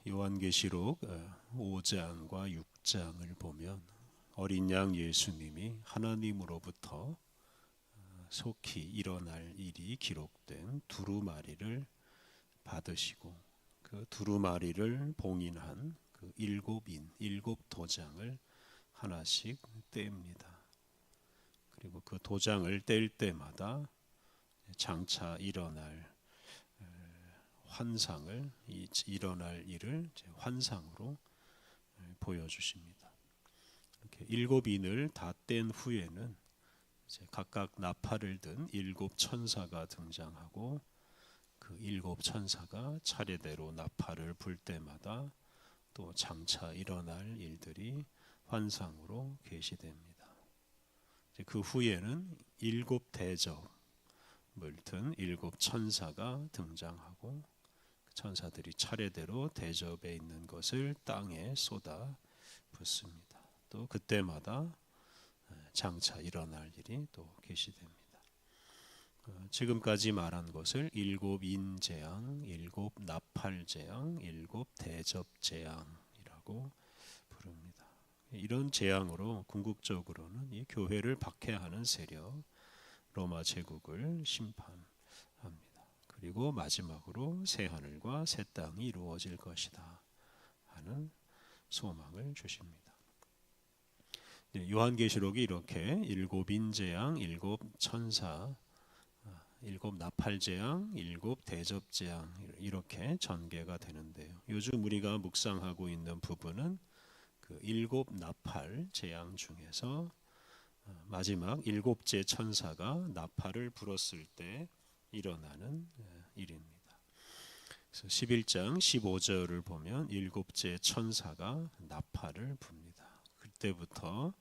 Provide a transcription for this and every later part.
요한계시록 5장과 6장을 보면 어린 양 예수님이 하나님으로부터 속히 일어날 일이 기록된 두루마리를 받으시고 그 두루마리를 봉인한 그 일곱 도장을 하나씩 뗍니다. 그리고 그 도장을 뗄 때마다 장차 일어날 환상을 일어날 일을 환상으로 보여주십니다. 이렇게 일곱 인을 다 뗀 후에는 이제 각각 나팔을 든 일곱 천사가 등장하고 그 일곱 천사가 차례대로 나팔을 불 때마다 또 장차 일어날 일들이 환상으로 계시됩니다. 그 후에는 일곱 대접을 든 일곱 천사가 등장하고 천사들이 차례대로 대접에 있는 것을 땅에 쏟아 붓습니다. 또 그때마다 장차 일어날 일이 또 계시됩니다. 지금까지 말한 것을 일곱 인재앙, 일곱 나팔재앙, 일곱 대접재앙이라고 부릅니다. 이런 재앙으로 궁극적으로는 이 교회를 박해하는 세력 로마 제국을 심판합니다. 그리고 마지막으로 새 하늘과 새 땅이 이루어질 것이다 하는 소망을 주십니다. 요한계시록이 이렇게 일곱 인재앙, 일곱 천사, 일곱 나팔재앙, 일곱 대접재앙 이렇게 전개가 되는데요. 요즘 우리가 묵상하고 있는 부분은 그 일곱 나팔재앙 중에서 마지막 일곱째 천사가 나팔을 불었을 때 일어나는 일입니다. 그래서 11장 15절을 보면 일곱째 천사가 나팔을 붑니다. 그때부터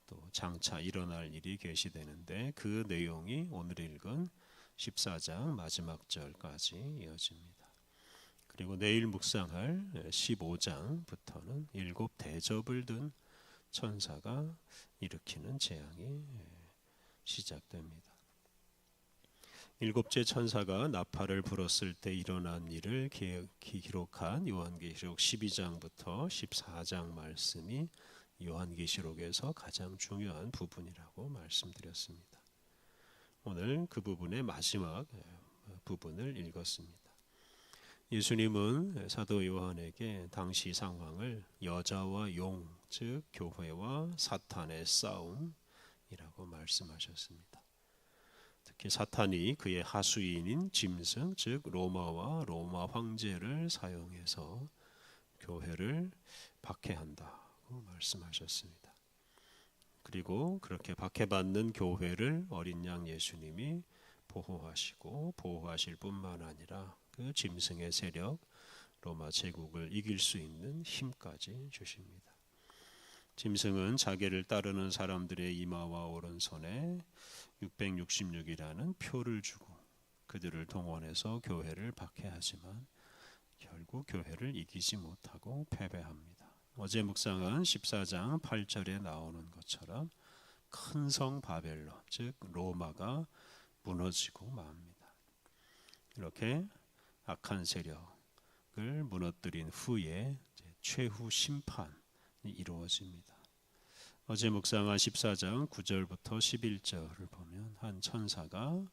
또 장차 일어날 일이 계시되는데 그 내용이 오늘 읽은 14장 마지막 절까지 이어집니다. 그리고 내일 묵상할 15장부터는 일곱 대접을 든 천사가 일으키는 재앙이 시작됩니다. 일곱째 천사가 나팔을 불었을 때 일어난 일을 기록한 요한계시록 12장부터 14장 말씀이 요한계시록에서 가장 중요한 부분이라고 말씀드렸습니다. 오늘 그 부분의 마지막 부분을 읽었습니다. 예수님은 사도 요한에게 당시 상황을 여자와 용, 즉 교회와 사탄의 싸움이라고 말씀하셨습니다. 특히 사탄이 그의 하수인인 짐승, 즉 로마와 로마 황제를 사용해서 교회를 박해한다고 말씀하셨습니다. 그리고 그렇게 박해받는 교회를 어린 양 예수님이 보호하시고 보호하실 뿐만 아니라 그 짐승의 세력 로마 제국을 이길 수 있는 힘까지 주십니다. 짐승은 자기를 따르는 사람들의 이마와 오른손에 666이라는 표를 주고 그들을 동원해서 교회를 박해하지만 결국 교회를 이기지 못하고 패배합니다. 어제 묵상한 14장 8절에 나오는 것처럼 큰 성 바벨론, 즉 로마가 무너지고 맙니다. 이렇게 악한 세력을 무너뜨린 후에 최후 심판이 이루어집니다. 어제 묵상한 14장 9절부터 11절을 보면 한 천사가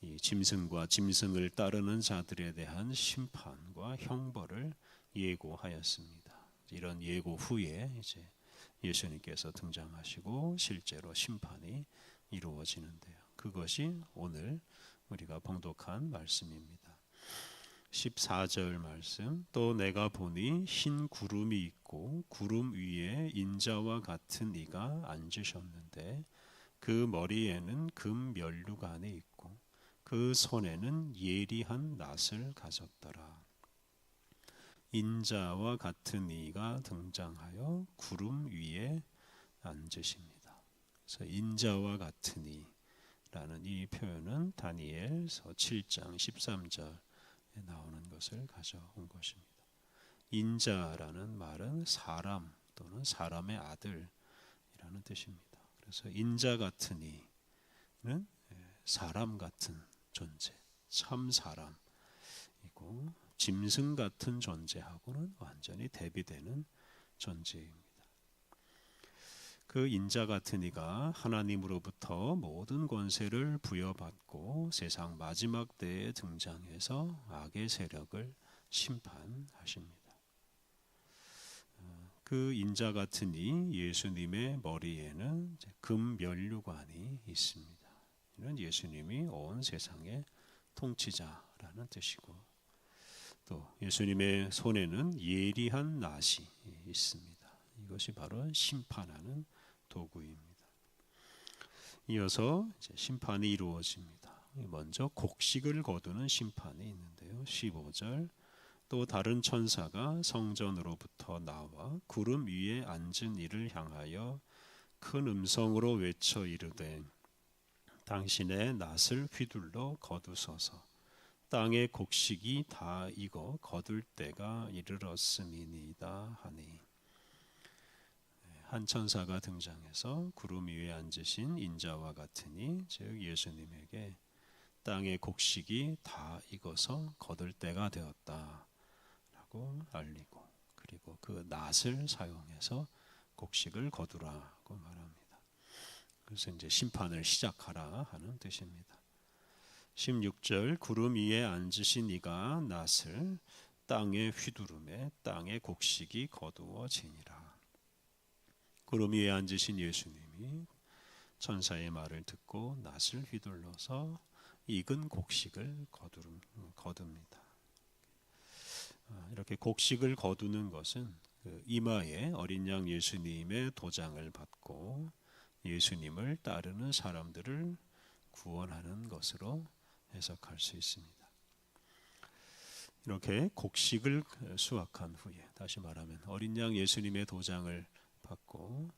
이 짐승과 짐승을 따르는 자들에 대한 심판과 형벌을 예고하였습니다. 이런 예고 후에 이제 예수님께서 등장하시고 실제로 심판이 이루어지는데요. 그것이 오늘 우리가 봉독한 말씀입니다. 14절 말씀, 또 내가 보니 흰 구름이 있고 구름 위에 인자와 같은 이가 앉으셨는데 그 머리에는 금 면류관이 있고 그 손에는 예리한 낫을 가졌더라. 인자와 같은 이가 등장하여 구름 위에 앉으십니다. 그래서 인자와 같은 이라는 이 표현은 다니엘서 7장 13절에 나오는 것을 가져온 것입니다. 인자라는 말은 사람 또는 사람의 아들이라는 뜻입니다. 그래서 인자 같은 이는 사람 같은 존재, 참 사람이고 짐승 같은 존재하고는 완전히 대비되는 존재입니다. 그 인자 같은 이가 하나님으로부터 모든 권세를 부여받고 세상 마지막 때에 등장해서 악의 세력을 심판하십니다. 그 인자 같은 이 예수님의 머리에는 금면류관이 있습니다. 이는 예수님이 온 세상의 통치자라는 뜻이고, 또 예수님의 손에는 예리한 낫이 있습니다. 이것이 바로 심판하는 도구입니다. 이어서 심판이 이루어집니다. 먼저 곡식을 거두는 심판이 있는데요. 15절, 또 다른 천사가 성전으로부터 나와 구름 위에 앉은 이를 향하여 큰 음성으로 외쳐 이르되 당신의 낫을 휘둘러 거두소서. 땅의 곡식이 다 익어 거둘 때가 이르렀음이니이다 하니. 한 천사가 등장해서 구름 위에 앉으신 인자와 같으니, 즉 예수님에게 땅의 곡식이 다 익어서 거둘 때가 되었다 라고 알리고, 그리고 그 낫을 사용해서 곡식을 거두라고 말합니다. 그래서 이제 심판을 시작하라 하는 뜻입니다. 16절, 구름 위에 앉으신 이가 낫을 땅에 휘두르매 땅의 곡식이 거두어지니라. 구름 위에 앉으신 예수님이 천사의 말을 듣고 낫을 휘둘러서 익은 곡식을 거둡니다. 이렇게 곡식을 거두는 것은 이마에 어린 양 예수님의 도장을 받고 예수님을 따르는 사람들을 구원하는 것으로 해석할 수 있습니다. 이렇게 곡식을 수확한 후에, 다시 말하면 어린 양 예수님의 도장을 받고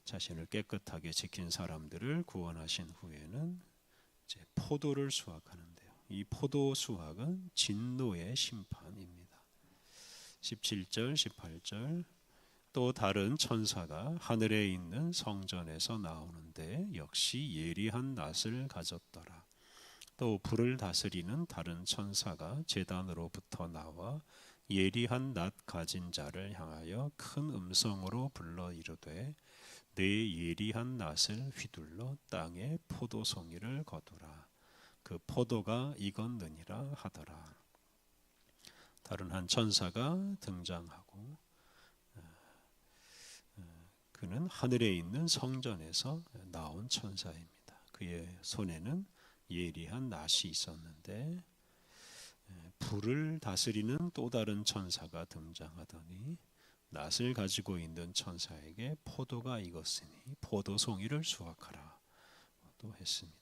자신을 깨끗하게 지킨 사람들을 구원하신 후에는 이제 포도를 수확하는데요. 이 포도 수확은 진노의 심판입니다. 17절, 18절, 또 다른 천사가 하늘에 있는 성전에서 나오는데 역시 예리한 낫을 가졌더라. 또 불을 다스리는 다른 천사가 제단으로부터 나와 예리한 낫 가진 자를 향하여 큰 음성으로 불러 이르되 내 예리한 낫을 휘둘러 땅에 포도송이를 거두라. 그 포도가 익었느니라 하더라. 다른 한 천사가 등장하고, 그는 하늘에 있는 성전에서 나온 천사입니다. 그의 손에는 예리한 낫이 있었는데 불을 다스리는 또 다른 천사가 등장하더니 낫을 가지고 있는 천사에게 포도가 익었으니 포도송이를 수확하라 또 했습니다.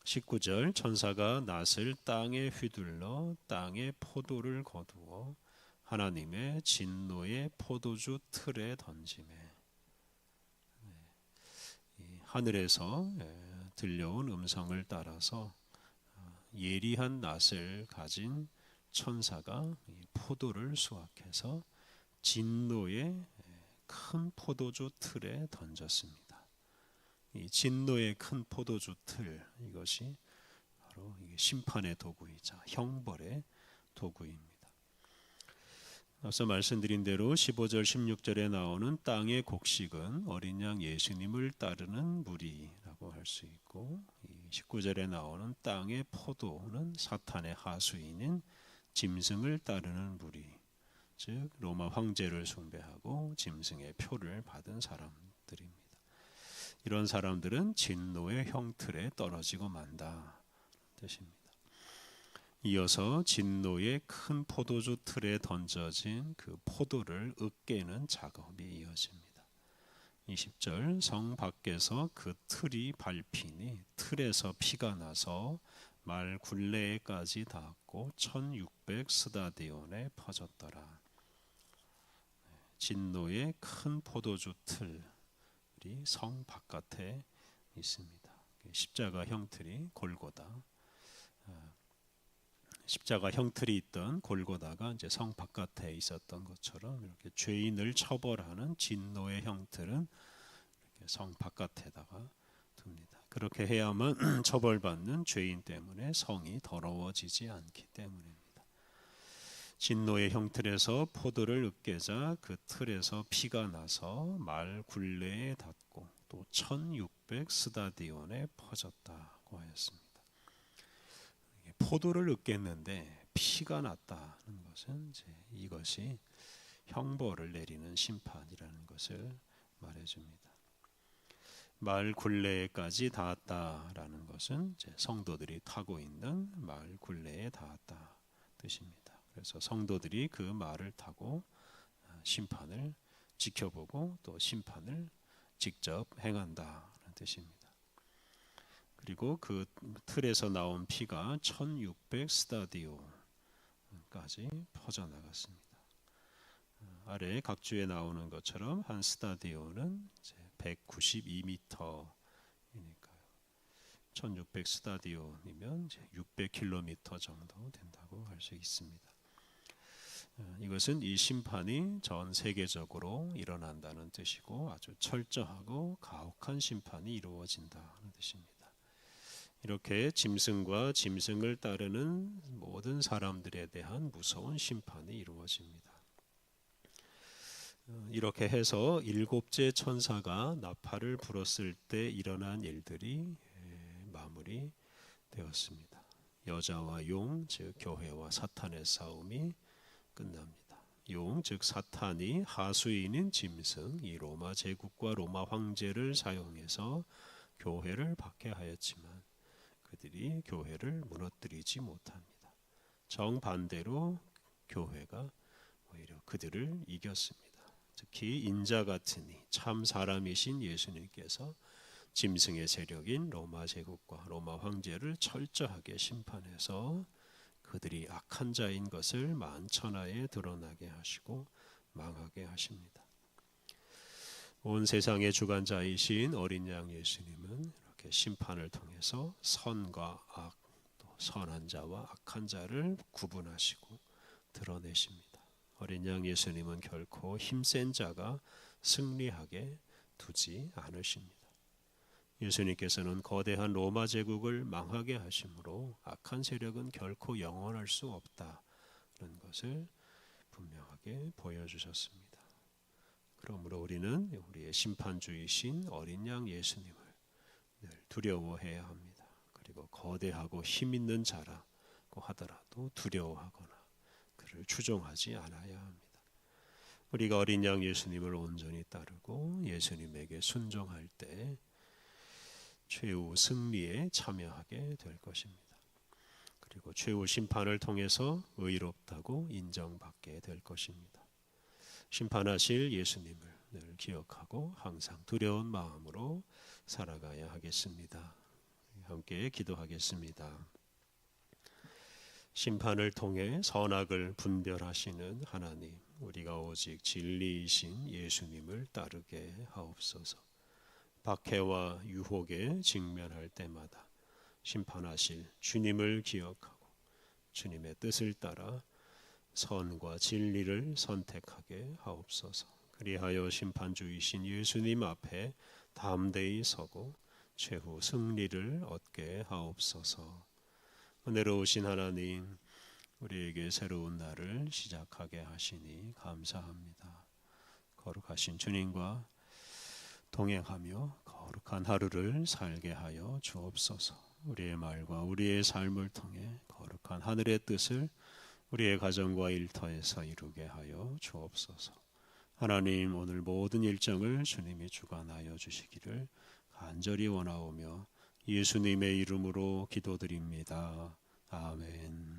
19절, 천사가 낫을 땅에 휘둘러 땅에 포도를 거두어 하나님의 진노의 포도주 틀에 던지매. 하늘에서 들려온 음성을 따라서 예리한 낫을 가진 천사가 포도를 수확해서 진노의 큰 포도주 틀에 던졌습니다. 이 진노의 큰 포도주 틀, 이것이 바로 심판의 도구이자 형벌의 도구입니다. 앞서 말씀드린 대로 15절 16절에 나오는 땅의 곡식은 어린 양 예수님을 따르는 무리라고 할 수 있고, 19절에 나오는 땅의 포도는 사탄의 하수인인 짐승을 따르는 무리, 즉 로마 황제를 숭배하고 짐승의 표를 받은 사람들입니다. 이런 사람들은 진노의 형틀에 떨어지고 만다 뜻입니다. 이어서 진노의 큰 포도주 틀에 던져진 그 포도를 으깨는 작업이 이어집니다. 20절, 성 밖에서 그 틀이 밟히니 틀에서 피가 나서 말 굴레에까지 닿았고 1600 스다디온에 퍼졌더라. 진노의 큰 포도주 틀이 성 바깥에 있습니다. 십자가 형틀이 골고다, 십자가 형틀이 있던 골고다가 이제 성 바깥에 있었던 것처럼 이렇게 죄인을 처벌하는 진노의 형틀은 이렇게 성 바깥에다가 둡니다. 그렇게 해야만 처벌받는 죄인 때문에 성이 더러워지지 않기 때문입니다. 진노의 형틀에서 포도를 으깨자 그 틀에서 피가 나서 말 굴레에 닿고 또 1600 스다디온에 퍼졌다고 하였습니다. 포도를 으깼는데 피가 났다는 것은 이것이 형벌을 내리는 심판이라는 것을 말해줍니다. 말 굴레까지 닿았다라는 것은 성도들이 타고 있는 말 굴레에 닿았다 뜻입니다. 그래서 성도들이 그 말을 타고 심판을 지켜보고 또 심판을 직접 행한다는 뜻입니다. 그리고 그 틀에서 나온 피가 1600 스타디오까지 퍼져나갔습니다. 아래 각주에 나오는 것처럼 한 스타디오는 192m이니까요. 1600 스타디온이면 600km 정도 된다고 할 수 있습니다. 이것은 이 심판이 전 세계적으로 일어난다는 뜻이고 아주 철저하고 가혹한 심판이 이루어진다는 뜻입니다. 이렇게 짐승과 짐승을 따르는 모든 사람들에 대한 무서운 심판이 이루어집니다. 이렇게 해서 일곱째 천사가 나팔을 불었을 때 일어난 일들이 마무리되었습니다. 여자와 용, 즉 교회와 사탄의 싸움이 끝납니다. 용, 즉 사탄이 하수인인 짐승, 이 로마 제국과 로마 황제를 사용해서 교회를 박해하였지만 그들이 교회를 무너뜨리지 못합니다. 정반대로 교회가 오히려 그들을 이겼습니다. 특히 인자 같으니 참 사람이신 예수님께서 짐승의 세력인 로마 제국과 로마 황제를 철저하게 심판해서 그들이 악한 자인 것을 만천하에 드러나게 하시고 망하게 하십니다. 온 세상의 주관자이신 어린 양 예수님은 이렇게 심판을 통해서 선과 악, 또 선한 자와 악한 자를 구분하시고 드러내십니다. 어린 양 예수님은 결코 힘센 자가 승리하게 두지 않으십니다. 예수님께서는 거대한 로마 제국을 망하게 하심으로 악한 세력은 결코 영원할 수 없다는 것을 분명하게 보여주셨습니다. 그러므로 우리는 우리의 심판주이신 어린 양 예수님을 늘 두려워해야 합니다. 그리고 거대하고 힘 있는 자라고 하더라도 두려워하거나 그를 추종하지 않아야 합니다. 우리가 어린 양 예수님을 온전히 따르고 예수님에게 순종할 때 최후 승리에 참여하게 될 것입니다. 그리고 최후 심판을 통해서 의롭다고 인정받게 될 것입니다. 심판하실 예수님을 늘 기억하고 항상 두려운 마음으로 살아가야 하겠습니다. 함께 기도하겠습니다. 심판을 통해 선악을 분별하시는 하나님, 우리가 오직 진리이신 예수님을 따르게 하옵소서. 박해와 유혹에 직면할 때마다 심판하실 주님을 기억하고 주님의 뜻을 따라 선과 진리를 선택하게 하옵소서. 그리하여 심판주이신 예수님 앞에 담대히 서고 최후 승리를 얻게 하옵소서. 은혜로우신 하나님, 우리에게 새로운 날을 시작하게 하시니 감사합니다. 거룩하신 주님과 동행하며 거룩한 하루를 살게 하여 주옵소서. 우리의 말과 우리의 삶을 통해 거룩한 하늘의 뜻을 우리의 가정과 일터에서 이루게 하여 주옵소서. 하나님, 오늘 모든 일정을 주님이 주관하여 주시기를 간절히 원하오며 예수님의 이름으로 기도드립니다. 아멘.